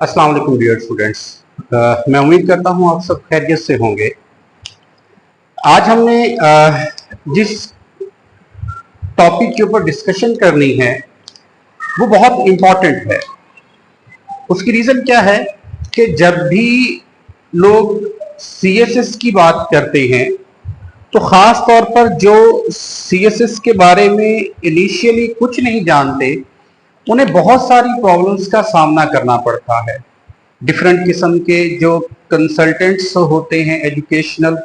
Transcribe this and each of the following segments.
अस्सलाम वालेकुम dear students. मैं उम्मीद करता हूँ आप सब खैरियत से होंगे। आज हमने जिस टॉपिक के ऊपर डिस्कशन करनी है वो बहुत इम्पॉर्टेंट है। उसकी रीज़न क्या है कि जब भी लोग CSS की बात करते हैं तो ख़ास तौर पर जो CSS के बारे में इनिशियली कुछ नहीं जानते उन्हें बहुत सारी प्रॉब्लम्स का सामना करना पड़ता है। डिफरेंट किस्म के जो कंसल्टेंट्स होते हैं एजुकेशनल,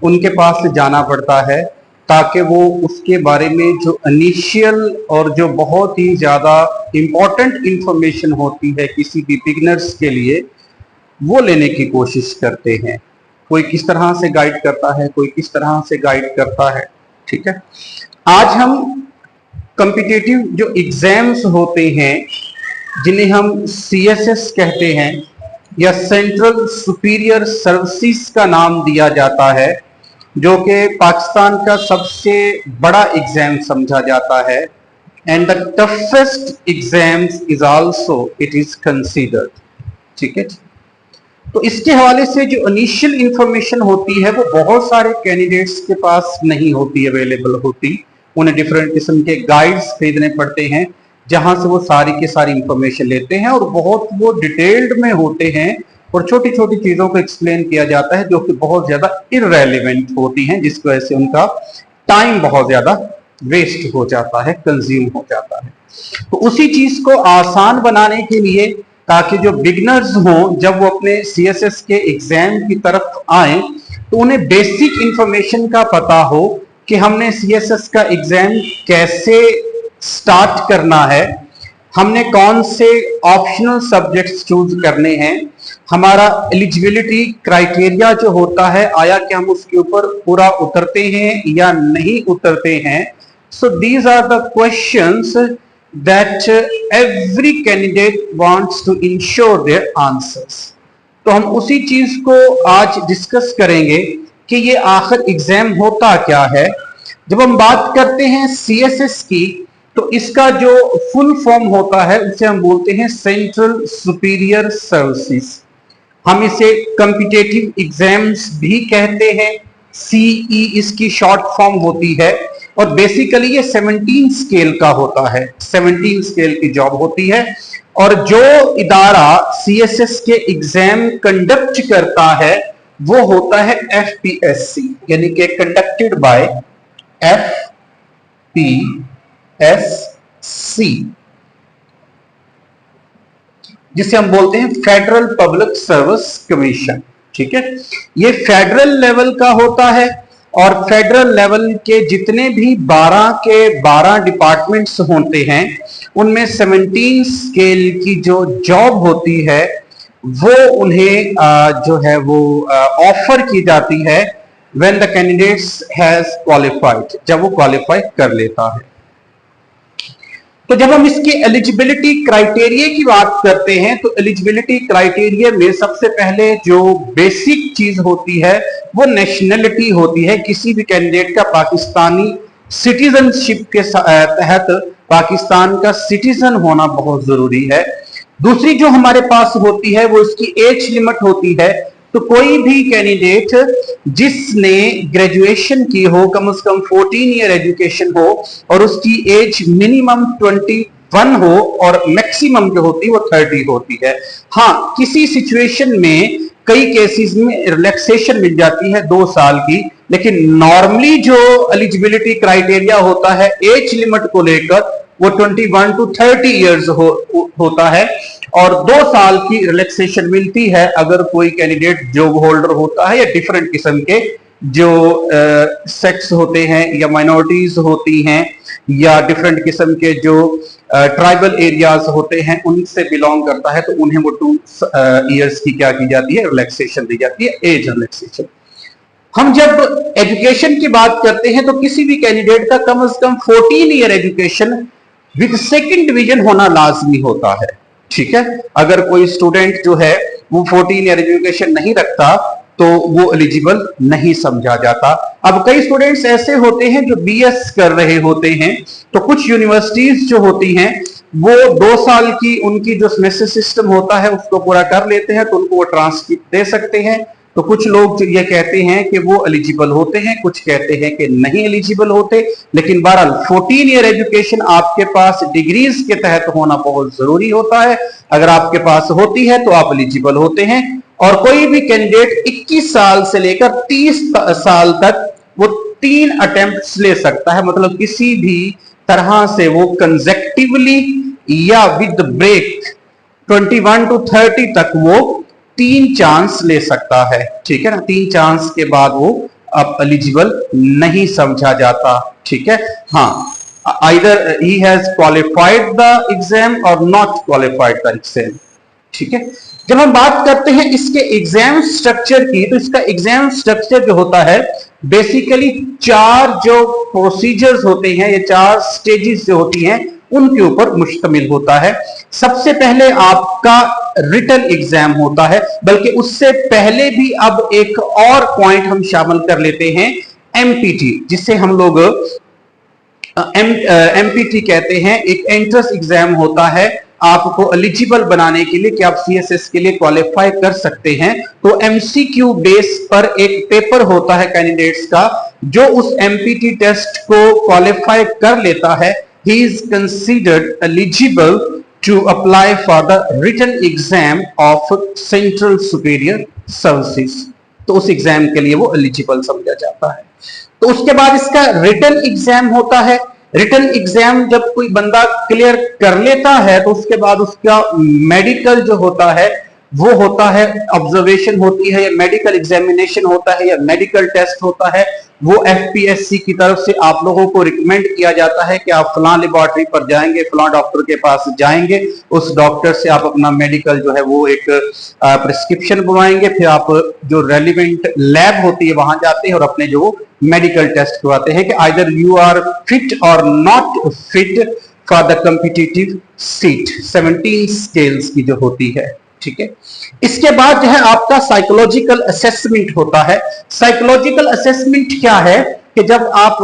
उनके पास जाना पड़ता है ताकि वो उसके बारे में जो इनिशियल और जो बहुत ही ज़्यादा इम्पोर्टेंट इंफॉर्मेशन होती है किसी भी बिगिनर्स के लिए वो लेने की कोशिश करते हैं। कोई किस तरह से गाइड करता है, कोई किस तरह से गाइड करता है। ठीक है, आज हम कॉम्पिटिटिव जो एग्जाम्स होते हैं जिन्हें हम CSS कहते हैं या सेंट्रल सुपीरियर सर्विसेज का नाम दिया जाता है, जो कि पाकिस्तान का सबसे बड़ा एग्जाम समझा जाता है and the toughest exams is also it is considered. ठीक है, तो इसके हवाले से जो इनिशियल इंफॉर्मेशन होती है वो बहुत सारे कैंडिडेट्स के पास नहीं होती, अवेलेबल होती। उन्हें डिफरेंट किस्म के गाइड्स खरीदने पड़ते हैं जहां से वो सारी की सारी इंफॉर्मेशन लेते हैं और बहुत वो डिटेल्ड में होते हैं और छोटी छोटी चीजों को एक्सप्लेन किया जाता है जो कि बहुत ज्यादा इररेलेवेंट होती हैं, जिसकी वजह से उनका टाइम बहुत ज्यादा वेस्ट हो जाता है, कंज्यूम हो जाता है। तो उसी चीज को आसान बनाने के लिए ताकि जो बिगिनर्स हों जब वो अपने CSS के एग्जाम की तरफ आए तो उन्हें बेसिक इंफॉर्मेशन का पता हो कि हमने CSS का एग्जाम कैसे स्टार्ट करना है, हमने कौन से ऑप्शनल सब्जेक्ट्स चूज करने हैं, हमारा एलिजिबिलिटी क्राइटेरिया जो होता है आया कि हम उसके ऊपर पूरा उतरते हैं या नहीं उतरते हैं। So these are the questions that every candidate wants to ensure their answers। तो हम उसी चीज को आज डिस्कस करेंगे कि ये आखिर एग्जाम होता क्या है। जब हम बात करते हैं CSS की तो इसका जो फुल फॉर्म होता है उसे हम बोलते हैं सेंट्रल सुपीरियर सर्विसेज। हम इसे कॉम्पिटिटिव एग्जाम्स भी कहते हैं, CE इसकी शॉर्ट फॉर्म होती है और बेसिकली ये 17 स्केल का होता है, 17 स्केल की जॉब होती है। और जो इदारा CSS के एग्जाम कंडक्ट करता है वो होता है FPSC, यानी कि कंडक्टेड बाय FPSC, जिसे हम बोलते हैं फेडरल पब्लिक सर्विस कमीशन। ठीक है, ये फेडरल लेवल का होता है और फेडरल लेवल के जितने भी 12 के 12 डिपार्टमेंट्स होते हैं उनमें 17 स्केल की जो जॉब होती है वो उन्हें जो है वो ऑफर की जाती है when the candidates has qualified, जब वो क्वालिफाई कर लेता है। तो जब हम इसकी एलिजिबिलिटी क्राइटेरिया की बात करते हैं तो एलिजिबिलिटी क्राइटेरिया में सबसे पहले जो बेसिक चीज होती है वो नेशनलिटी होती है। किसी भी कैंडिडेट का पाकिस्तानी सिटीजनशिप के तहत पाकिस्तान का सिटीजन होना बहुत जरूरी है। दूसरी जो हमारे पास होती है वो इसकी एज लिमिट होती है। तो कोई भी कैंडिडेट जिसने ग्रेजुएशन की हो, कम से कम 14 ईयर एजुकेशन हो और उसकी एज मिनिमम 21 हो और मैक्सिमम जो होती है वो 30 होती है। हाँ, किसी सिचुएशन में कई केसेस में रिलैक्सेशन मिल जाती है 2 साल की, लेकिन नॉर्मली जो एलिजिबिलिटी क्राइटेरिया होता है एज लिमिट को लेकर वो 21 to 30 इयर्स होता है और 2 साल की रिलैक्सेशन मिलती है अगर कोई कैंडिडेट जॉब होल्डर होता है या डिफरेंट किस्म के जो सेक्स होते हैं या माइनॉरिटीज होती हैं या डिफरेंट किस्म के जो ट्राइबल एरियाज होते हैं उनसे बिलोंग करता है, तो उन्हें वो 2 इयर्स की क्या की जाती है, रिलैक्सेशन दी जाती है, एज रिलैक्सेशन। हम जब एजुकेशन की बात करते हैं तो किसी भी कैंडिडेट का कम से कम 14 year education with second division होना लाजमी होता है। ठीक है, अगर कोई स्टूडेंट जो है वो 14 ईयर एजुकेशन नहीं रखता तो वो एलिजिबल नहीं समझा जाता। अब कई स्टूडेंट्स ऐसे होते हैं जो BS कर रहे होते हैं, तो कुछ यूनिवर्सिटीज जो होती हैं वो 2 साल की उनकी जो सेमेस्टर सिस्टम होता है उसको पूरा कर लेते हैं तो उनको वो ट्रांसक्रिप्ट दे सकते हैं। तो कुछ लोग ये कहते हैं कि वो एलिजिबल होते हैं, कुछ कहते हैं कि नहीं एलिजिबल होते, लेकिन बहरहाल 14 ईयर एजुकेशन आपके पास डिग्रीज के तहत होना बहुत जरूरी होता है। अगर आपके पास होती है तो आप एलिजिबल होते हैं। और कोई भी कैंडिडेट 21 साल से लेकर 30 साल तक वो 3 अटेम्प्ट्स ले सकता है, मतलब किसी भी तरह से वो कंसेक्टिवली या विद ब्रेक 21 to 30 तक वो 3 चांस ले सकता है। ठीक है ना, 3 चांस के बाद वो अब एलिजिबल नहीं समझा जाता। ठीक है, हाँ, either he has qualified the exam और नॉट क्वालिफाइड द एग्जाम। ठीक है, जब हम बात करते हैं इसके एग्जाम स्ट्रक्चर की, तो इसका एग्जाम स्ट्रक्चर जो होता है बेसिकली 4 जो प्रोसीजर्स होते हैं, ये 4 स्टेजेस जो होती हैं उनके ऊपर मुश्तमिल होता है। सबसे पहले आपका रिटन एग्जाम होता है, बल्कि उससे पहले भी अब एक और पॉइंट हम शामिल कर लेते हैं, एमपीटी, जिसे हम लोग एमपीटी कहते हैं। एक एंट्रेंस एग्जाम होता है आपको एलिजिबल बनाने के लिए कि आप सीएसएस के लिए क्वालिफाई कर सकते हैं। तो एमसीक्यू बेस पर एक पेपर होता है कैंडिडेट्स का, जो उस एमपीटी टेस्ट को क्वालिफाई कर लेता है, he is considered eligible to apply for the written exam of Central Superior Services। तो उस एग्जाम के लिए वो एलिजिबल समझा जाता है। तो उसके बाद इसका रिटन एग्जाम होता है। रिटन एग्जाम जब कोई बंदा क्लियर कर लेता है तो उसके बाद उसका मेडिकल जो होता है वो होता है, ऑब्जर्वेशन होती है, या मेडिकल एग्जामिनेशन होता है, या मेडिकल टेस्ट होता है। वो एफपीएससी की तरफ से आप लोगों को रिकमेंड किया जाता है कि आप फलां लेबोरेटरी पर जाएंगे, फलां डॉक्टर के पास जाएंगे, उस डॉक्टर से आप अपना मेडिकल जो है वो एक प्रिस्क्रिप्शन बनवाएंगे, फिर आप जो रेलिवेंट लैब होती है वहां जाते हैं और अपने जो मेडिकल टेस्ट करवाते हैं कि आइदर यू आर फिट और not fit for the competitive seat. 17 scales की जो होती है। ठीक है, इसके बाद जो है आपका साइकोलॉजिकल असेसमेंट होता है। साइकोलॉजिकल असेसमेंट क्या है कि जब आप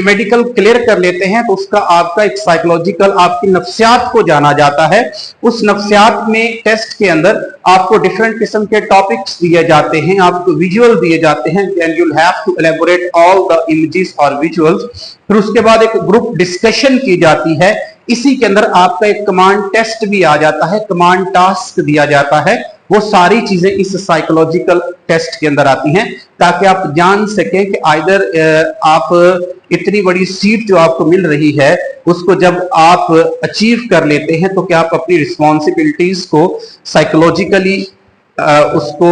मेडिकल क्लियर कर लेते हैं तो उसका आपका एक साइकोलॉजिकल आपकी नफ्सियात को जाना जाता है। उस नफ्सियात में टेस्ट के अंदर आपको डिफरेंट किस्म के टॉपिक्स दिए जाते हैं, आपको विजुअल दिए जाते हैं, and you have to elaborate all the images और विजुअल्स। फिर उसके बाद एक ग्रुप डिस्कशन की जाती है। इसी के अंदर आपका एक कमांड टेस्ट भी आ जाता है, कमांड टास्क दिया जाता है। वो सारी चीजें इस साइकोलॉजिकल टेस्ट के अंदर आती हैं ताकि आप जान सकें कि आइदर आप इतनी बड़ी सीट जो आपको मिल रही है उसको जब आप अचीव कर लेते हैं तो क्या आप अपनी रिस्पॉन्सिबिलिटीज को साइकोलॉजिकली उसको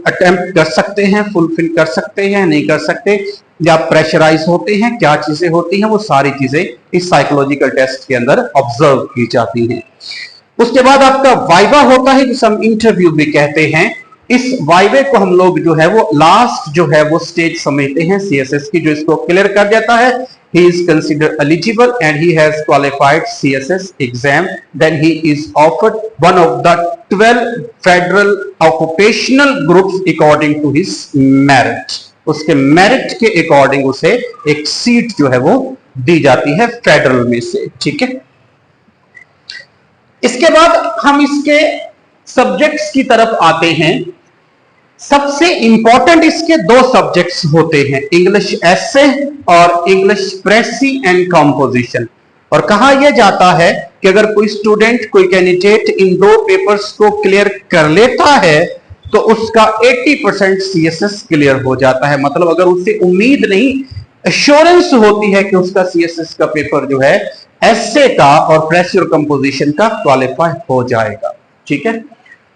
अटेम्प्ट कर सकते हैं, फुलफिल कर सकते हैं, नहीं कर सकते, या प्रेशराइज होते हैं, क्या चीजें होती हैं, वो सारी चीजें इस साइकोलॉजिकल टेस्ट के अंदर ऑब्जर्व की जाती हैं। उसके बाद आपका वाइवा होता है जिसे हम इंटरव्यू भी कहते हैं। इस वाइवे को हम लोग जो है वो लास्ट जो है वो स्टेज समझते हैं सीएसएस की। जो इसको क्लियर कर देता है, he is considered eligible and he has qualified CSS exam, then he is offered one of the 12 federal occupational groups according to his merit। उसके मेरिट के अकॉर्डिंग उसे एक सीट जो है वो दी जाती है फेडरल में से। ठीक है, इसके बाद हम इसके सब्जेक्ट्स की तरफ आते हैं। सबसे इंपॉर्टेंट इसके 2 सब्जेक्ट्स होते हैं, इंग्लिश एसे और इंग्लिश प्रेसी एंड कंपोजिशन। और कहा यह जाता है कि अगर कोई स्टूडेंट, कोई कैंडिडेट इन 2 पेपर्स को क्लियर कर लेता है तो उसका 80% सीएसएस क्लियर हो जाता है। मतलब अगर उसे उम्मीद नहीं, एश्योरेंस होती है कि उसका सीएसएस का पेपर जो है एसे का और प्रेसी और कंपोजिशन का क्वालिफाई हो जाएगा। ठीक है,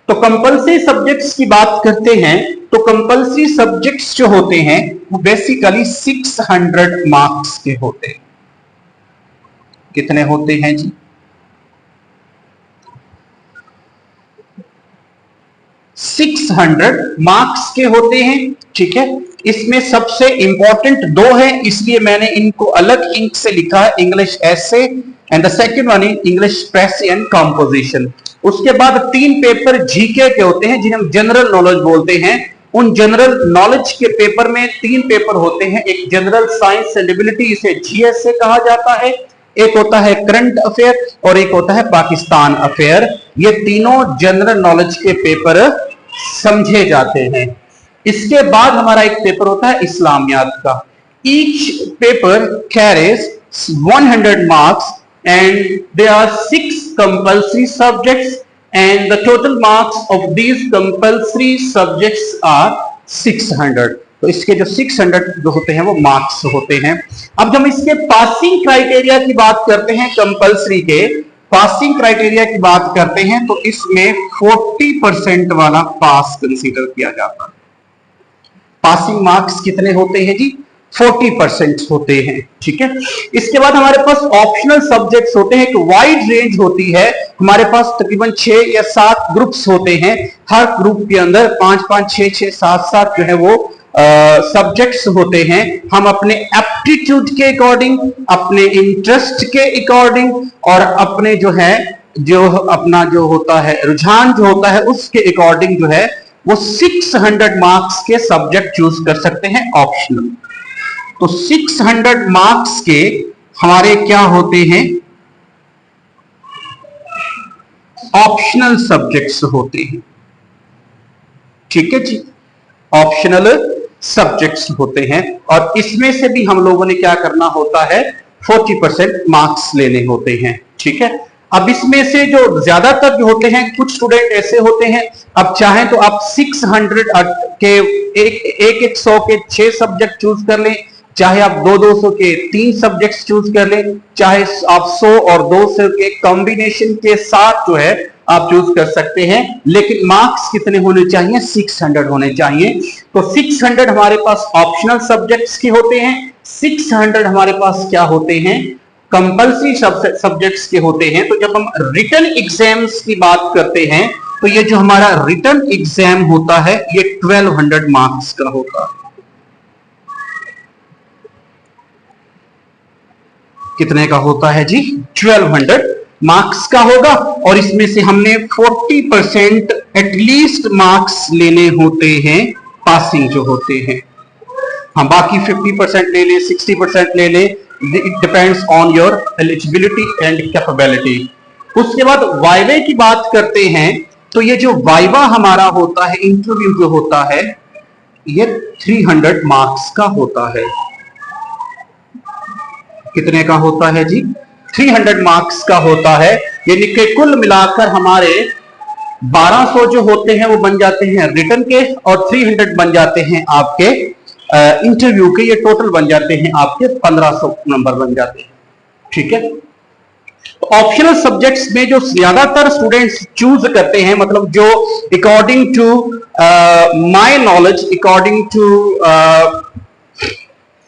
तो कंपल्सरी सब्जेक्ट्स की बात करते हैं तो कंपल्सरी सब्जेक्ट्स जो होते हैं वो बेसिकली 600 मार्क्स के होते हैं। कितने होते हैं जी? 600 मार्क्स के होते हैं। ठीक है, इसमें सबसे इंपॉर्टेंट 2 हैं, इसलिए मैंने इनको अलग इंक से लिखा है, English essay and the second one is English precis and composition. उसके बाद 3 पेपर जीके के होते हैं जिन्हें हम जनरल नॉलेज बोलते हैं। उन जनरल नॉलेज के पेपर में 3 पेपर होते हैं, एक जनरल साइंस एंड एबिलिटी, इसे जीएस से कहा जाता है, एक होता है करंट अफेयर और एक होता है पाकिस्तान अफेयर। ये तीनों जनरल नॉलेज के पेपर समझे जाते हैं। इसके बाद हमारा एक पेपर होता है इस्लामियात का। Each paper carries 100 marks and there are 6 compulsory subjects and the total marks of these compulsory subjects are 600। तो इसके जो 600 जो होते हैं वो मार्क्स होते हैं। अब जब इसके पासिंग क्राइटेरिया की बात करते हैं, कंपल्सरी के पासिंग क्राइटेरिया की बात करते हैं, तो इसमें 40% वाला पास कंसीडर किया जाता है। पासिंग मार्क्स कितने होते हैं जी? 40% होते हैं। ठीक है, इसके बाद हमारे पास ऑप्शनल सब्जेक्ट्स होते हैं। एक वाइड रेंज होती है, हमारे पास तकरीबन 6 या 7 ग्रुप्स होते हैं। हर ग्रुप के अंदर 5-5, 6-6, 7-7 जो है वो सब्जेक्ट्स होते हैं। हम अपने एप्टीट्यूड के अकॉर्डिंग, अपने इंटरेस्ट के अकॉर्डिंग और अपने जो है जो अपना जो होता है रुझान जो होता है उसके अकॉर्डिंग जो है वो 600 मार्क्स के सब्जेक्ट चूज कर सकते हैं ऑप्शनल। तो 600 मार्क्स के हमारे क्या होते हैं? ऑप्शनल सब्जेक्ट्स होते हैं। ठीक है जी, ऑप्शनल सब्जेक्ट्स होते हैं और इसमें से भी हम लोगों ने क्या करना होता है? 40% मार्क्स लेने होते हैं। ठीक है, अब इसमें से जो ज्यादातर जो होते हैं, कुछ स्टूडेंट ऐसे होते हैं, अब चाहें तो आप 600 के एक 100 के 6 सब्जेक्ट चूज कर लें, चाहे आप 200 के 3 सब्जेक्ट्स चूज कर लें, चाहे आप 100 और 200 के कॉम्बिनेशन के साथ जो है आप चूज कर सकते हैं, लेकिन मार्क्स कितने होने चाहिए? 600 होने चाहिए। तो 600 हमारे पास ऑप्शनल सब्जेक्ट्स के होते हैं, 600 हमारे पास क्या होते हैं? कंपल्सरी सब्जेक्ट्स के होते हैं। तो जब हम रिटन एग्जाम्स की बात करते हैं तो ये जो हमारा रिटन एग्जाम होता है ये 1200 मार्क्स का होता है। कितने का होता है जी? 1200 मार्क्स का होगा और इसमें से हमने 40% एटलीस्ट मार्क्स लेने होते हैं, पासिंग जो होते हैं। हाँ, बाकी 50% ले ले, 60% ले ले, it depends on your eligibility and capability. उसके बाद वाइवे की बात करते हैं तो ये जो वाइवा हमारा होता है, इंटरव्यू जो होता है, ये 300 मार्क्स का होता है। कितने का होता है जी? 300 मार्क्स का होता है। यानी कि कुल मिलाकर हमारे 1200 जो होते हैं वो बन जाते हैं रिटन के और 300 बन जाते हैं आपके इंटरव्यू के। ये टोटल बन जाते हैं आपके 1500 नंबर बन जाते हैं। ठीक है, तो ऑप्शनल सब्जेक्ट्स में जो ज्यादातर स्टूडेंट्स चूज करते हैं, मतलब जो according to my knowledge, according to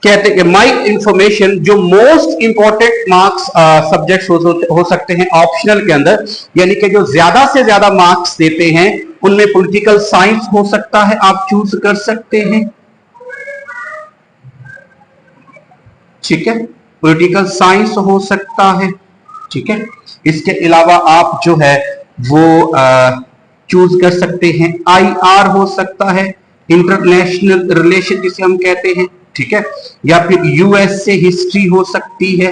कहते हैं माई इंफॉर्मेशन, जो मोस्ट इंपॉर्टेंट मार्क्स सब्जेक्ट्स हो सकते हैं ऑप्शनल के अंदर, यानी कि जो ज्यादा से ज्यादा मार्क्स देते हैं, उनमें पॉलिटिकल साइंस हो सकता है, आप चूज कर सकते हैं। ठीक है, पॉलिटिकल साइंस हो सकता है। ठीक है, इसके अलावा आप जो है वो चूज कर सकते हैं IR हो सकता है, इंटरनेशनल रिलेशन जिसे हम कहते हैं। ठीक है, या फिर US से हिस्ट्री हो सकती है।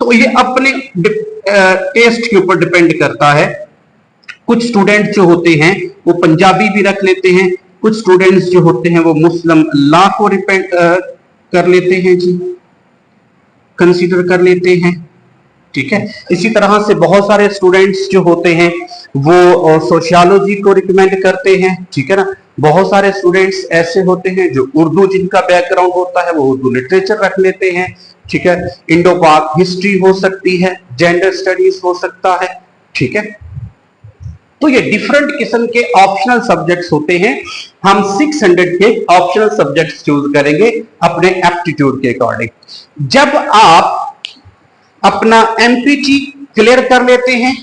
तो ये अपने टेस्ट के ऊपर डिपेंड करता है। कुछ स्टूडेंट जो होते हैं वो पंजाबी भी रख लेते हैं, कुछ स्टूडेंट्स जो होते हैं वो मुस्लिम लॉ को डिपेंड कर लेते हैं जी, कंसीडर कर लेते हैं। ठीक है, इसी तरह से बहुत सारे स्टूडेंट्स जो होते हैं वो सोशियोलॉजी को रिकमेंड करते हैं। ठीक है ना, बहुत सारे स्टूडेंट्स ऐसे होते हैं जो उर्दू, जिनका बैकग्राउंड होता है वो उर्दू लिटरेचर रख लेते हैं। ठीक है, इंडो पाक हिस्ट्री हो सकती है, जेंडर स्टडीज हो सकता है। ठीक है, तो ये डिफरेंट किस्म के ऑप्शनल सब्जेक्ट्स होते हैं। हम 600 के ऑप्शनल सब्जेक्ट्स चूज करेंगे अपने एप्टीट्यूड के अकॉर्डिंग। जब आप अपना MPT क्लियर कर लेते हैं,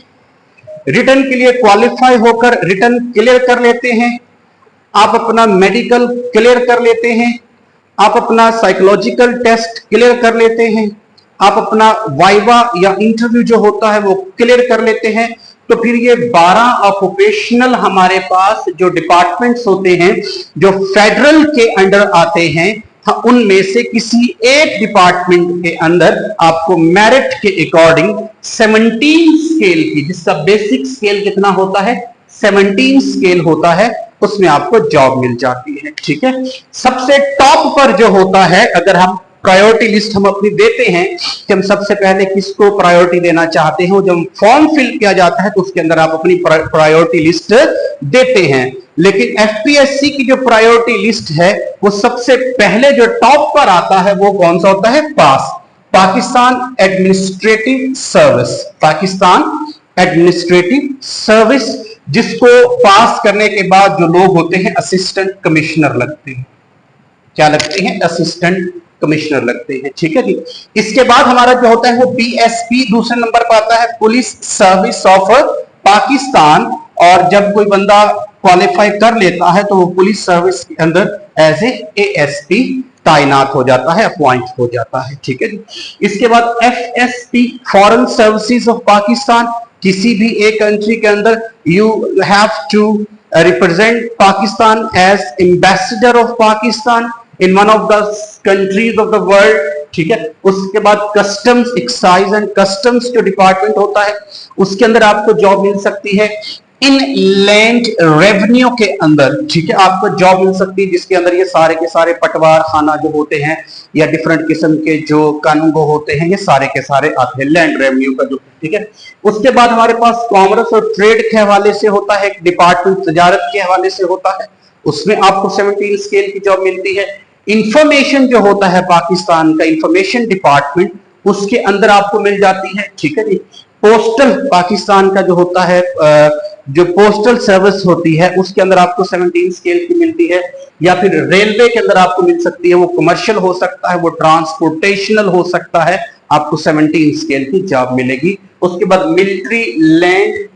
रिटर्न के लिए क्वालिफाई होकर रिटर्न क्लियर कर लेते हैं, आप अपना मेडिकल क्लियर कर लेते हैं, आप अपना साइकोलॉजिकल टेस्ट क्लियर कर लेते हैं, आप अपना वाइवा या इंटरव्यू जो होता है वो क्लियर कर लेते हैं, तो फिर ये 12 ऑक्यूपेशनल हमारे पास जो डिपार्टमेंट्स होते हैं जो फेडरल के अंडर आते हैं, हाँ, उनमें से किसी एक डिपार्टमेंट के अंदर आपको मेरिट के अकॉर्डिंग 17 स्केल की, जिसका बेसिक स्केल कितना होता है 17 स्केल होता है, उसमें आपको जॉब मिल जाती है। ठीक है, सबसे टॉप पर जो होता है, अगर हम प्रायोरिटी लिस्ट हम अपनी देते हैं कि हम सबसे पहले किसको प्रायोरिटी देना चाहते हैं, जब फॉर्म फिल किया जाता है तो उसके अंदर आप अपनी प्रायोरिटी लिस्ट देते हैं। लेकिन एफपीएससी की जो प्रायोरिटी लिस्ट है वो सबसे पहले जो टॉप पर आता है वो कौन सा होता है, Pakistan administrative service, Pakistan administrative service, जिसको पास करने के बाद जो लोग होते हैं असिस्टेंट कमिश्नर लगते हैं। क्या लगते हैं, असिस्टेंट कमिश्नर लगते हैं। ठीक है जी, इसके बाद हमारा जो होता है वो बीएसपी दूसरे नंबर पर आता है, पुलिस सर्विस ऑफ पाकिस्तान। और जब कोई बंदा क्वालिफाई कर लेता है तो वो पुलिस सर्विस के अंदर एज एएसपी तैनात हो जाता है, अपॉइंट हो जाता है। ठीक है जी, इसके बाद FSP foreign services of Pakistan, किसी भी एक कंट्री के अंदर you have to represent Pakistan as ambassador of Pakistan in one of the countries of the world. ठीक है, उसके बाद कस्टम्स, एक्साइज एंड कस्टम्स जो डिपार्टमेंट होता है उसके अंदर आपको जॉब मिल सकती है। इनलैंड रेवेन्यू के अंदर, ठीक है, आपको जॉब मिल सकती है जिसके अंदर ये सारे के सारे पटवार खाना जो होते हैं या डिफरेंट किस्म के जो कानून होते हैं ये सारे के सारे आते हैं लैंड रेवेन्यू का जो। ठीक है, उसके बाद हमारे पास कॉमर्स और ट्रेड के हवाले से होता है, एक डिपार्टमेंट तजारत के हवाले से होता है, उसमें आपको 17 स्केल की जॉब मिलती है। इंफॉर्मेशन जो होता है पाकिस्तान का इंफॉर्मेशन डिपार्टमेंट, उसके अंदर आपको मिल जाती है। ठीक है जी, पोस्टल पाकिस्तान का जो होता है जो पोस्टल सर्विस होती है उसके अंदर आपको 17 स्केल की मिलती है। या फिर रेलवे के अंदर आपको मिल सकती है, वो कमर्शियल हो सकता है, वो ट्रांसपोर्टेशनल हो सकता है, आपको 17 स्केल की जॉब मिलेगी। उसके बाद मिलिट्री लैंड,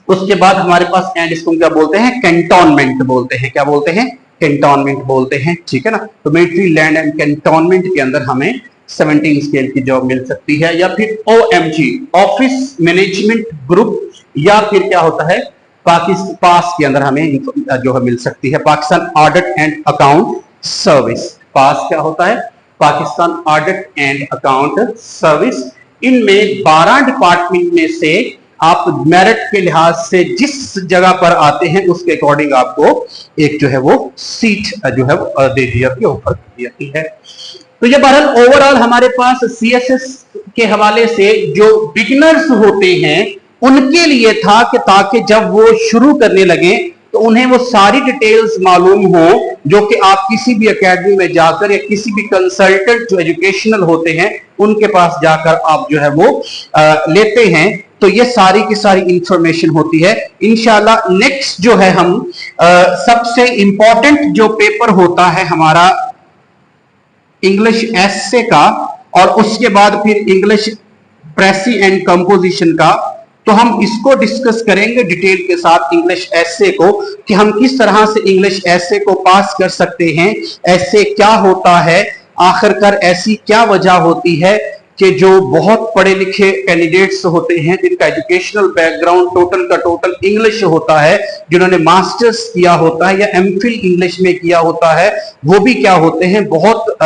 उसके बाद हमारे पास एंड इसको क्या बोलते हैं, कैंटोनमेंट बोलते हैं। क्या बोलते हैं, कैंटोनमेंट बोलते हैं। ठीक है ना, तो मिलिट्री लैंड एंड कैंटोनमेंट के अंदर हमें 17 स्केल की जॉब मिल सकती है। या फिर ओएमजी ऑफिस मैनेजमेंट ग्रुप, या फिर क्या होता है पाकिस्तान पास के अंदर हमें जो है मिल सकती है Pakistan Audit and Account Service. पास क्या होता है, Pakistan Audit and Account Service. इनमें 12 डिपार्टमेंट में से आप मेरिट के लिहाज से जिस जगह पर आते हैं उसके अकॉर्डिंग आपको एक जो है वो सीट जो है वो दे दी जाती है, ऑफर दी जाती है। तो ये बहरहाल ओवरऑल हमारे पास सीएसएस के हवाले से जो बिगिनर्स होते हैं उनके लिए था कि ताकि जब वो शुरू करने लगे तो उन्हें वो सारी डिटेल्स मालूम हो, जो कि आप किसी भी एकेडमी में जाकर या किसी भी कंसल्टेंट जो एजुकेशनल होते हैं उनके पास जाकर आप जो है वो लेते हैं। तो ये सारी की सारी इंफॉर्मेशन होती है। इंशाल्लाह नेक्स्ट जो है हम सबसे इंपॉर्टेंट जो पेपर होता है हमारा इंग्लिश एसे का, और उसके बाद फिर इंग्लिश प्रेसी एंड कंपोजिशन का, तो हम इसको डिस्कस करेंगे डिटेल के साथ इंग्लिश एसे को, कि हम किस तरह से इंग्लिश एसे को पास कर सकते हैं, एसे क्या होता है, आखिरकार ऐसी क्या वजह होती है कि जो बहुत पढ़े लिखे कैंडिडेट्स होते हैं जिनका एजुकेशनल बैकग्राउंड टोटल का टोटल इंग्लिश होता है, जिन्होंने मास्टर्स किया होता है या एमफिल इंग्लिश में किया होता है, वो भी क्या होते हैं बहुत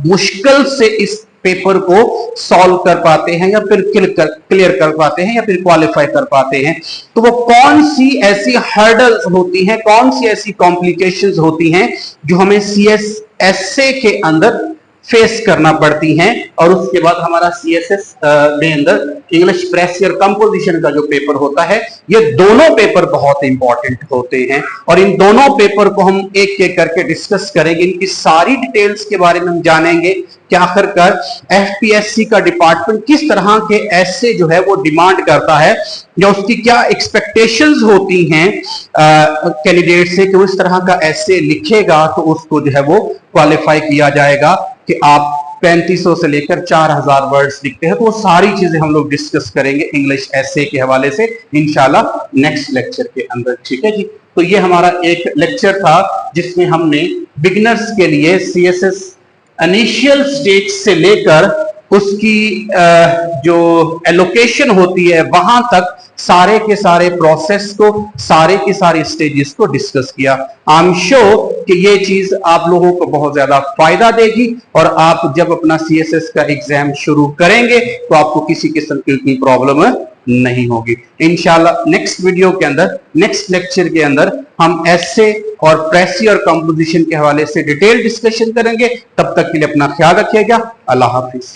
मुश्किल से इस पेपर को सॉल्व कर पाते हैं या फिर क्लियर कर पाते हैं या फिर क्वालिफाई कर पाते हैं। तो वो कौन सी ऐसी हर्डल्स होती हैं, कौन सी ऐसी कॉम्प्लिकेशंस होती हैं जो हमें सीएसएसए के अंदर फेस करना पड़ती हैं, और उसके बाद हमारा सीएसएस में अंदर इंग्लिश प्रेस और कंपोजिशन का जो पेपर होता है, ये दोनों पेपर बहुत इंपॉर्टेंट होते हैं और इन दोनों पेपर को हम एक एक करके डिस्कस करेंगे। इनकी सारी डिटेल्स के बारे में हम जानेंगे कि आखिरकार एफपीएससी का डिपार्टमेंट किस तरह के ऐसे जो है वो डिमांड करता है, या उसकी क्या एक्सपेक्टेशंस होती हैं कैंडिडेट से कि वो इस तरह का ऐसे लिखेगा तो उसको जो है वो क्वालिफाई किया जाएगा कि आप 3500 से लेकर 4000 वर्ड्स लिखते हैं। तो वो सारी चीजें हम लोग डिस्कस करेंगे इंग्लिश एसे के हवाले से इंशाल्लाह नेक्स्ट लेक्चर के अंदर। ठीक है जी, तो ये हमारा एक लेक्चर था जिसमें हमने बिगिनर्स के लिए सीएसएस इनिशियल स्टेज से लेकर उसकी जो एलोकेशन होती है वहां तक सारे के सारे प्रोसेस को, सारे के सारे स्टेजेस को डिस्कस किया। आई एम श्योर कि ये चीज आप लोगों को बहुत ज्यादा फायदा देगी और आप जब अपना सीएसएस का एग्जाम शुरू करेंगे तो आपको किसी किस्म की कोई प्रॉब्लम नहीं होगी। इंशाल्लाह नेक्स्ट वीडियो के अंदर, नेक्स्ट लेक्चर के अंदर हम ऐसे और प्रेसी और कंपोजिशन के हवाले से डिटेल डिस्कशन करेंगे। तब तक के लिए अपना ख्याल रखिएगा। अल्लाह हाफिज।